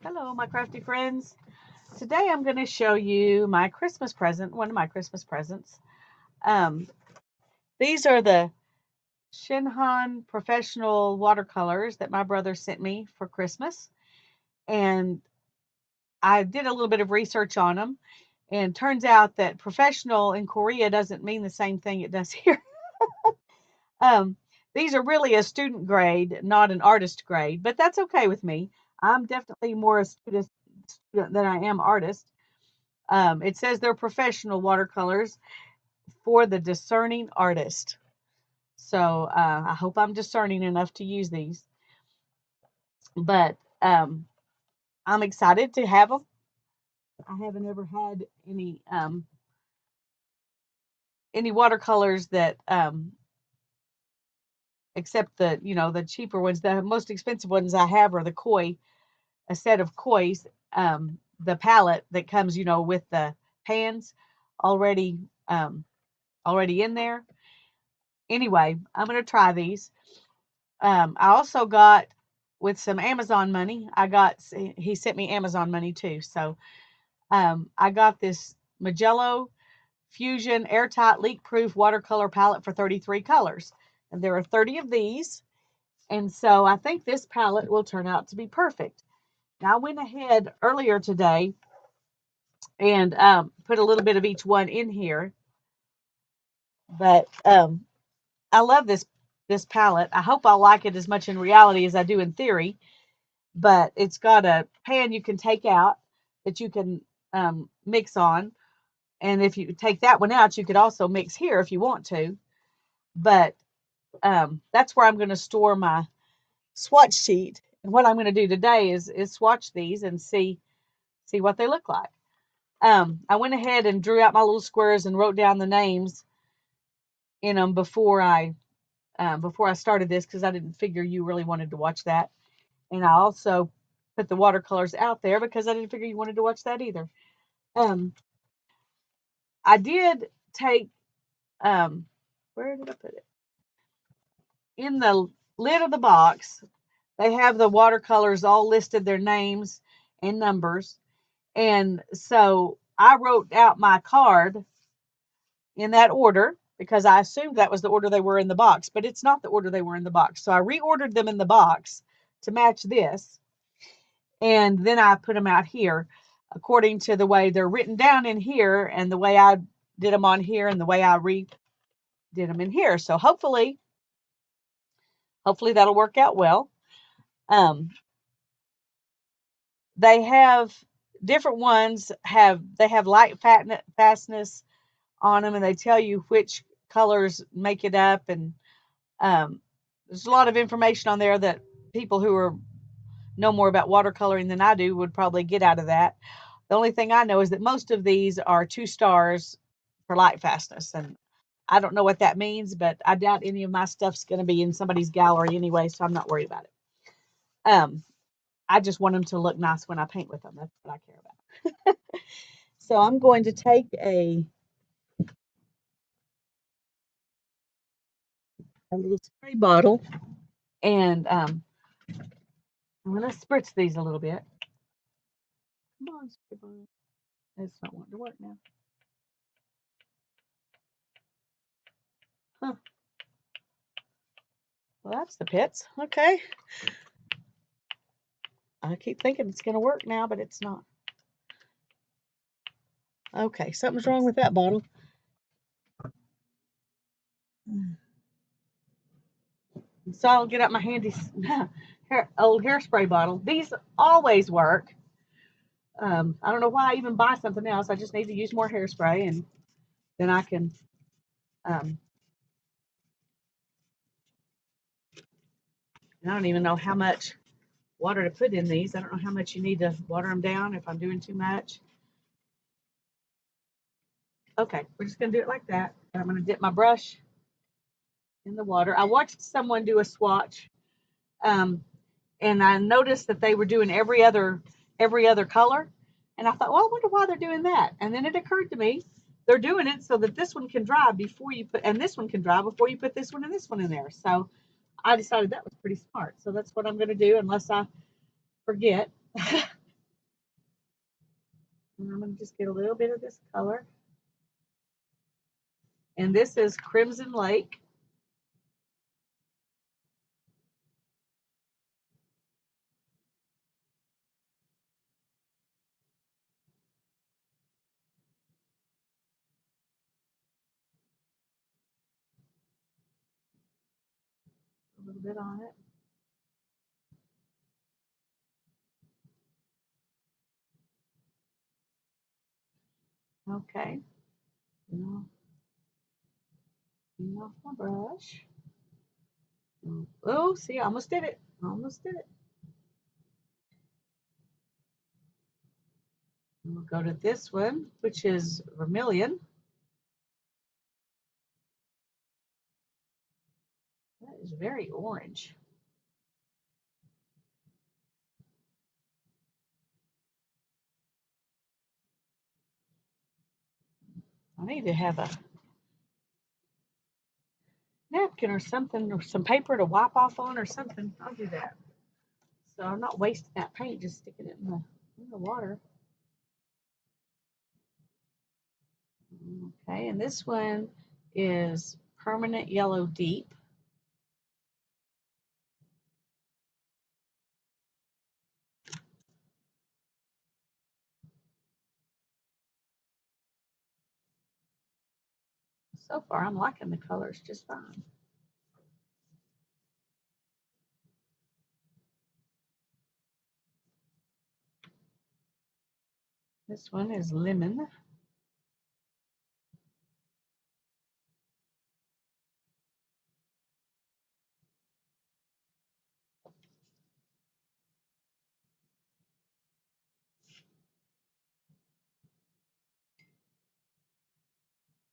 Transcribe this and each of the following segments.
Hello, my crafty friends. Today I'm going to show you my Christmas present, one of my Christmas presents. Um, these are the Shinhan professional watercolors that my brother sent me for Christmas. And I did a little bit of research on them. And turns out that professional in Korea doesn't mean the same thing it does here. um, these are really a student grade, not an artist grade, but that's okay with me. I'm definitely more a student than I am artist. It says they're professional watercolors for the discerning artist. So I hope I'm discerning enough to use these. But I'm excited to have them. I haven't ever had any watercolors that except the cheaper ones. The most expensive ones I have are the koi, a set of kois, the palette that comes with the pans already um, already in there. Anyway, I'm going to try these. I also got with some Amazon money. He sent me Amazon money too. So I got this Magello Fusion Airtight Leak Proof Watercolor Palette for 33 colors. And there are 30 of these. And so I think this palette will turn out to be perfect. Now I went ahead earlier today and put a little bit of each one in here. But I love this palette. I hope I'll like it as much in reality as I do in theory. But it's got a pan you can take out that you can mix on. And if you take that one out, you could also mix here if you want to. But that's where I'm going to store my swatch sheet. And what I'm going to do today is swatch these and see what they look like. I went ahead and drew out my little squares and wrote down the names in them before I started this because I didn't figure you really wanted to watch that. And I also put the watercolors out there because I didn't figure you wanted to watch that either. Um, I did take, where did I put it? In the lid of the box, they have the watercolors all listed, their names and numbers. And so I wrote out my card in that order because I assumed that was the order they were in the box, but it's not the order they were in the box. So I reordered them in the box to match this. And then I put them out here according to the way they're written down in here and the way I did them on here and the way I redid them in here. So hopefully that'll work out well. Um, they have different ones they have light fastness on them, and they tell you which colors make it up. And there's a lot of information on there that people who know more about watercoloring than I do would probably get out of that. The only thing I know is that most of these are 2 stars for light fastness, and I don't know what that means, but I doubt any of my stuff's going to be in somebody's gallery anyway, so I'm not worried about it. I just want them to look nice when I paint with them. That's what I care about. So I'm going to take a little spray bottle and I'm going to spritz these a little bit. Come on, spray bottle. It's not wanting to work now. Huh. Well, that's the pits. Okay. I keep thinking it's going to work now, but it's not. Okay, something's wrong with that bottle. So I'll get out my handy old hairspray bottle. These always work. I don't know why I even buy something else. I just need to use more hairspray, and then I can. I don't even know how much water to put in these. I don't know how much you need to water them down if I'm doing too much. Okay, we're just going to do it like that. And I'm going to dip my brush in the water. I watched someone do a swatch, um, and I noticed that they were doing every other color. And I thought, well, I wonder why they're doing that. And then it occurred to me, they're doing it so that this one can dry before you put, and this one can dry before you put this one and this one in there. So I decided that was pretty smart. So that's what I'm going to do unless I forget. And I'm going to just get a little bit of this color. And this is Crimson Lake. A little bit on it. Okay. Clean off my brush. Oh, see, I almost did it. Almost did it. And we'll go to this one, which is Vermilion. That is very orange. I need to have a napkin or something, or some paper to wipe off on or something. I'll do that. So I'm not wasting that paint, just sticking it in the water. Okay, and this one is Permanent Yellow Deep. So far, I'm liking the colors just fine. This one is Lemon.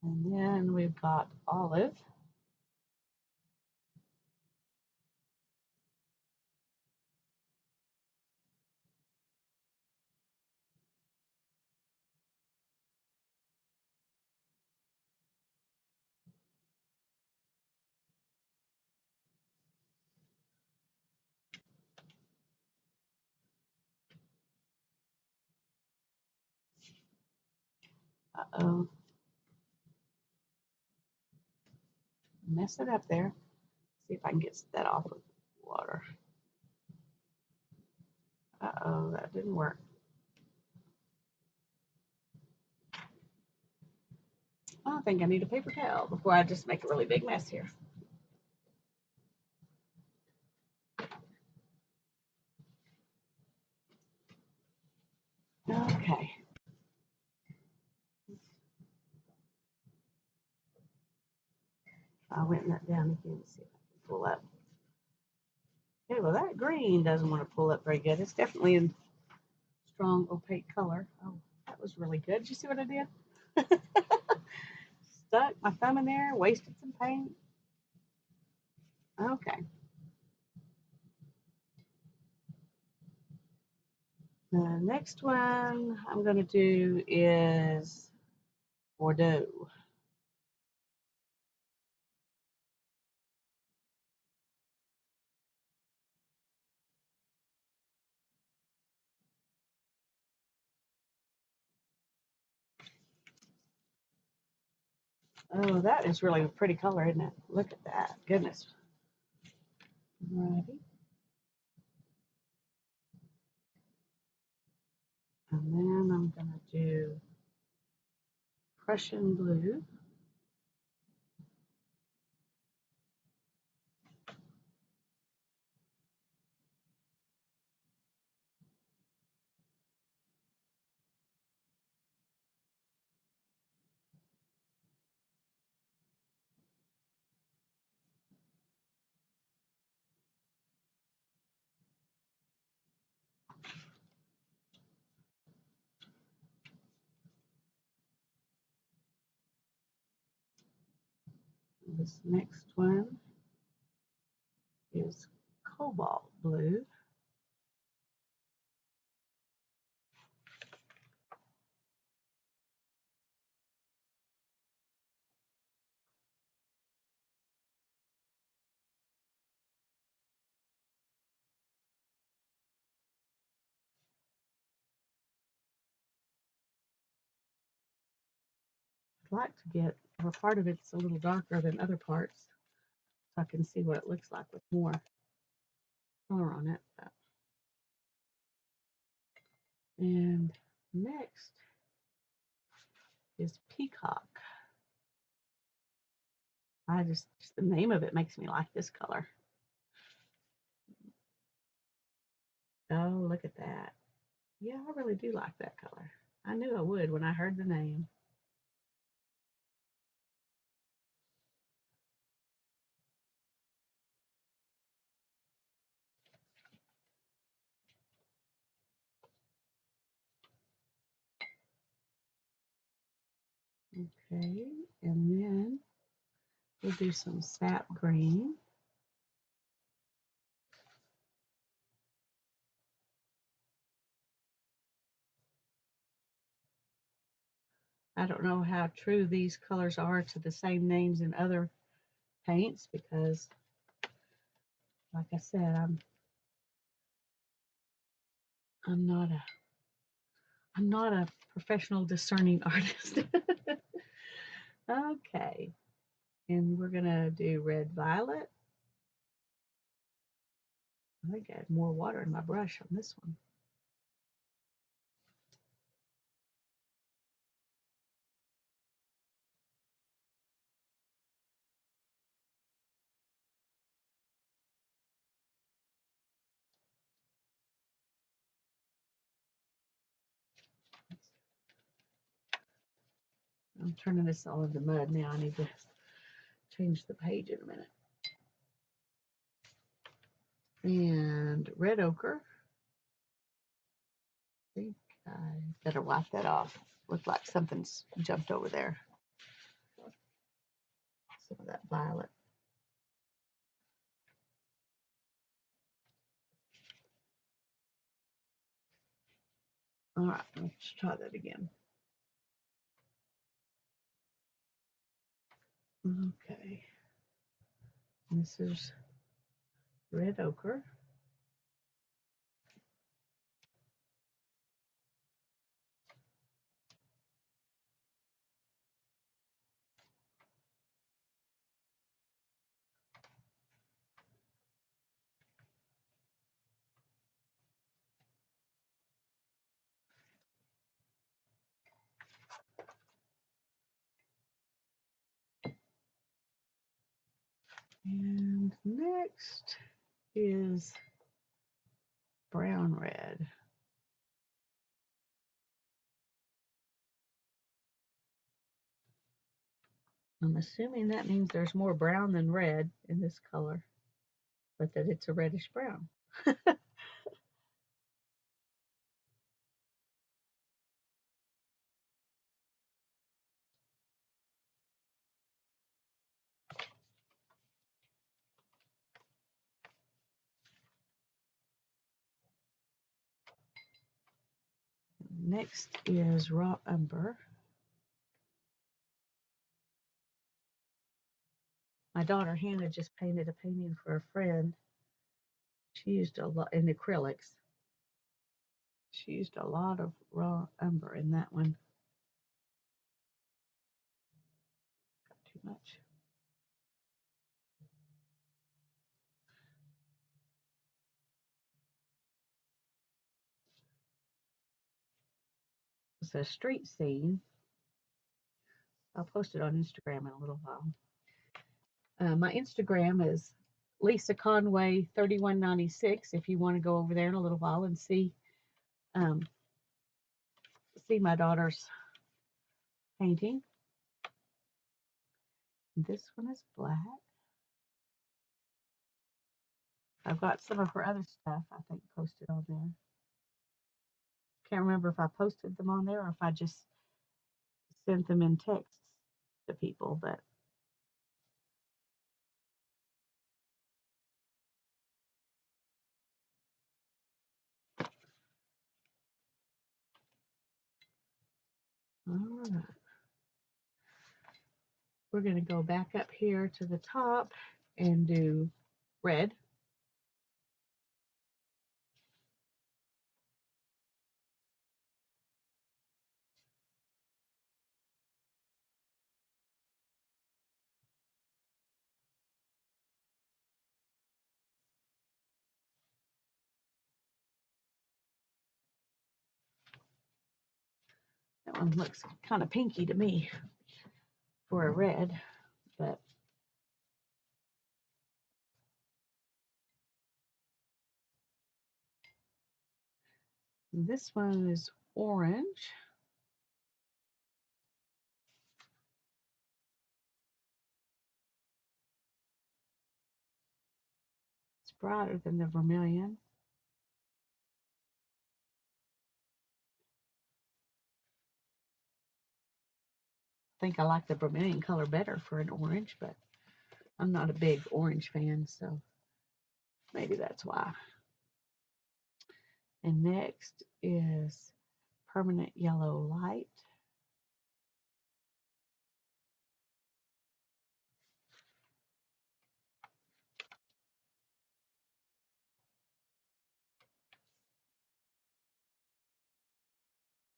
And then we've got Olive. Uh-oh. Mess it up there. See if I can get that off with water. Uh-oh, that didn't work. I think I need a paper towel before I just make a really big mess here. Okay. I went that down again to see if I can pull up. Okay, well that green doesn't want to pull up very good. It's definitely in strong opaque color. Oh, that was really good. Did you see what I did? Stuck my thumb in there, wasted some paint. Okay. The next one I'm going to do is Bordeaux. Oh, that is really a pretty color, isn't it? Look at that. Goodness. Alrighty. And then I'm going to do Prussian blue. This next one is Cobalt blue. I'd like to get, or part of it's a little darker than other parts, so I can see what it looks like with more color on it. And next is Peacock. Just the name of it makes me like this color. Oh, look at that. Yeah, I really do like that color. I knew I would when I heard the name. Okay, and then we'll do some sap green. I don't know how true these colors are to the same names in other paints because, like I said, I'm not a professional discerning artist. Okay, and we're gonna do red violet. I think I had more water in my brush on this one. I'm turning this all into mud now. I need to change the page in a minute. And red ochre. I think I better wipe that off. Looks like something's jumped over there. Some of that violet. All right, let's try that again. Okay. This is red ochre. And next is brown red. I'm assuming that means there's more brown than red in this color, but that it's a reddish brown. Next is raw umber. My daughter Hannah just painted a painting for a friend. She used a lot in acrylics. She used a lot of raw umber in that one. Got too much. It's a street scene. I'll post it on Instagram in a little while. My Instagram is Lisa Conway 3196. If you want to go over there in a little while and see my daughter's painting. This one is black. I've got some of her other stuff, I think, posted on there. Can't remember if I posted them on there or if I just sent them in text to people, but all right. We're going to go back up here to the top and do red. one looks kind of pinky to me for a red, but this one is orange. It's brighter than the vermilion. I think I like the vermilion color better for an orange, but I'm not a big orange fan, so maybe that's why. And next is permanent yellow light.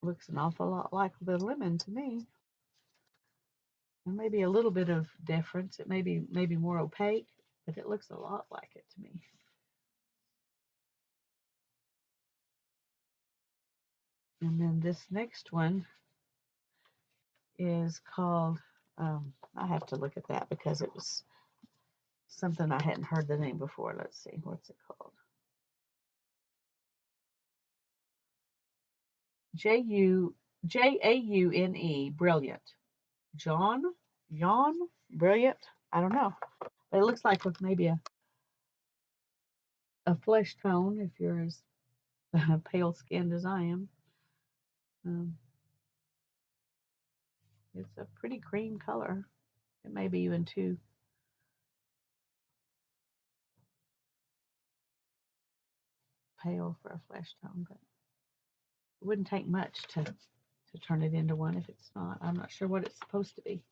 Looks an awful lot like the lemon to me. There may be a little bit of difference. It may be maybe more opaque, but it looks a lot like it to me. And then this next one is called, I have to look at that because it was something I hadn't heard the name before. Let's see, what's it called? Jaune, brilliant. John, brilliant. I don't know, but it looks like with maybe a flesh tone if you're as pale skinned as I am. Um, it's a pretty cream color. It may be even too pale for a flesh tone, but it wouldn't take much to turn it into one if it's not. I'm not sure what it's supposed to be.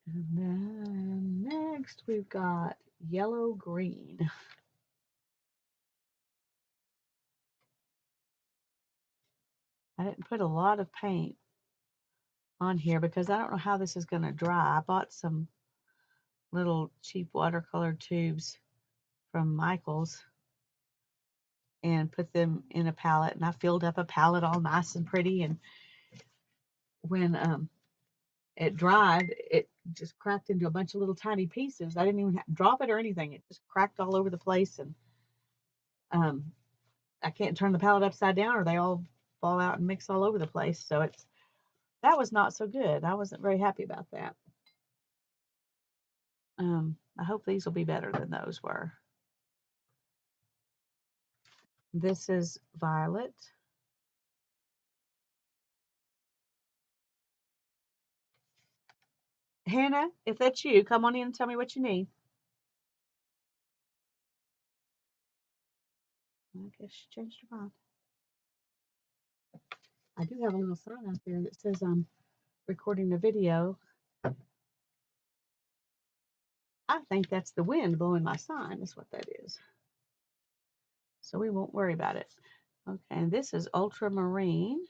And then next we've got yellow green. I didn't put a lot of paint on here because I don't know how this is going to dry. I bought some little cheap watercolor tubes from Michael's and put them in a palette, and I filled up a palette all nice and pretty, and when it dried, it just cracked into a bunch of little tiny pieces. I didn't even have to drop it or anything. It just cracked all over the place, and um, I can't turn the palette upside down or they all fall out and mix all over the place. So that was not so good. I wasn't very happy about that. I hope these will be better than those were. This is violet. Hannah, if that's you, come on in and tell me what you need. I guess she changed her mind. I do have a little sign out there that says I'm recording a video. I think that's the wind blowing my sign, is what that is. So we won't worry about it. Okay, and this is ultramarine.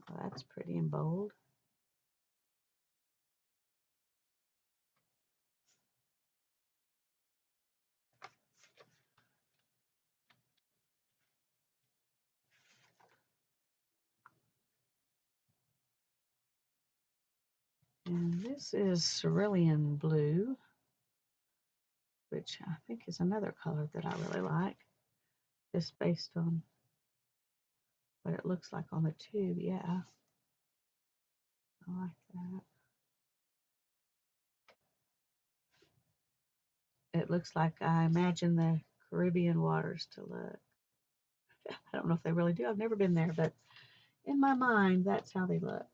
Oh, that's pretty and bold. And this is cerulean blue, which I think is another color that I really like, just based on what it looks like on the tube. Yeah, I like that. It looks like I imagine the Caribbean waters to look. I don't know if they really do. I've never been there, but in my mind, that's how they look.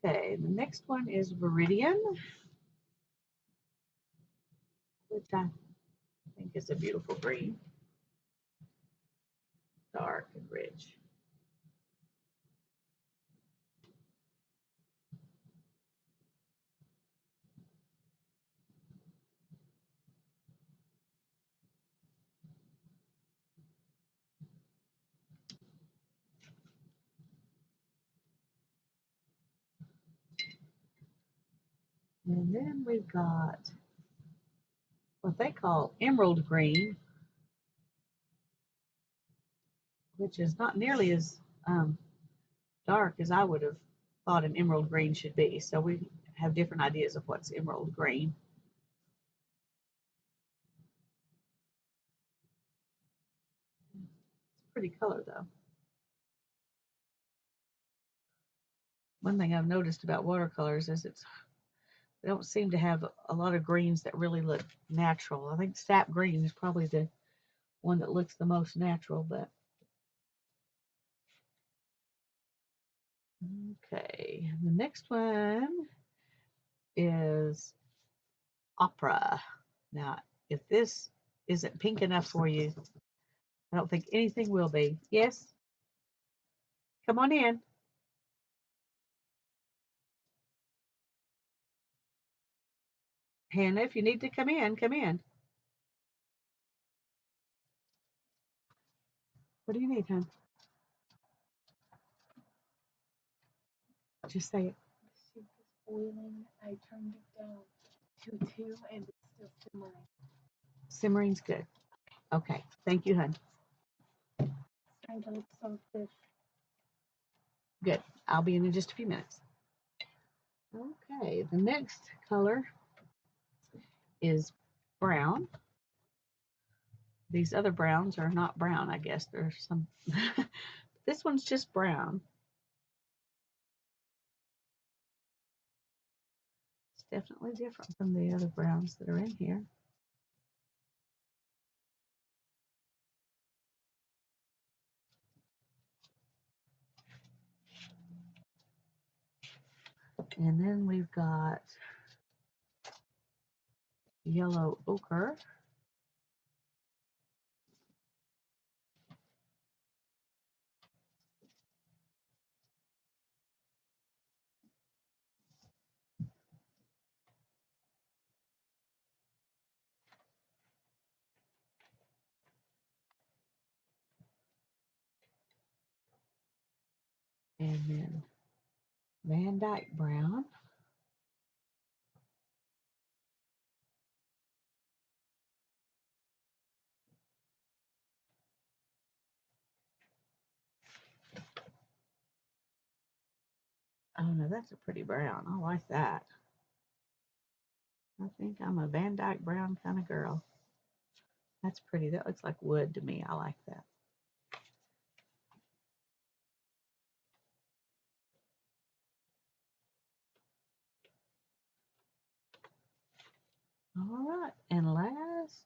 Okay, the next one is Viridian, which I think is a beautiful green, dark and rich. And then we've got what they call emerald green, which is not nearly as dark as I would have thought an emerald green should be. So we have different ideas of what's emerald green. It's a pretty color though. One thing I've noticed about watercolors is they don't seem to have a lot of greens that really look natural. I think sap green is probably the one that looks the most natural, but okay. The next one is opera. Now, if this isn't pink enough for you, I don't think anything will be. Yes? Come on in. Hannah, if you need to come in, come in. What do you need, hon? Just say it. The soup is boiling. I turned it down to 2 and it's still simmering. Simmering's good. Okay. Thank you, hon. It's starting to look so fish. Good. I'll be in just a few minutes. Okay. The next color is brown. These other browns are not brown, I guess. There's some. This one's just brown. It's definitely different from the other browns that are in here. And then we've got yellow ochre. And then Van Dyke brown. Oh no, that's a pretty brown. I like that. I think I'm a Van Dyke brown kind of girl. That's pretty. That looks like wood to me. I like that. All right. And last,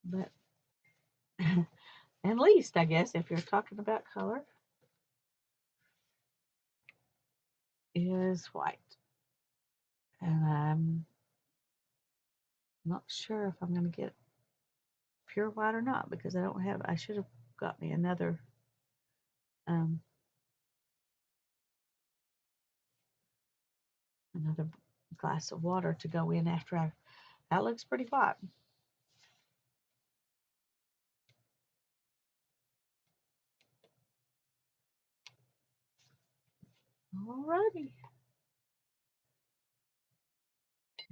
but and least, I guess, if you're talking about color, is white. And I'm not sure if I'm going to get pure white or not because I should have got me another um, another glass of water to go in after that looks pretty white. Alrighty.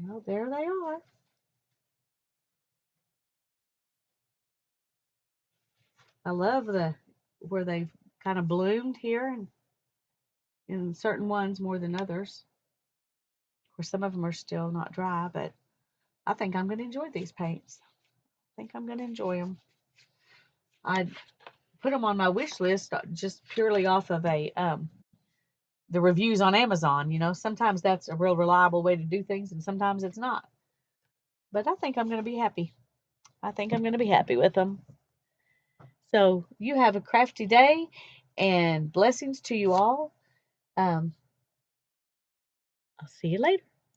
Well, there they are. I love where they've kind of bloomed here and in certain ones more than others. Of course, some of them are still not dry, but I think I'm going to enjoy these paints. I think I'm going to enjoy them. I put them on my wish list just purely off of the reviews on Amazon. You know, sometimes that's a real reliable way to do things, and sometimes it's not. But I think I'm going to be happy. I think I'm going to be happy with them. So you have a crafty day, and blessings to you all. I'll see you later.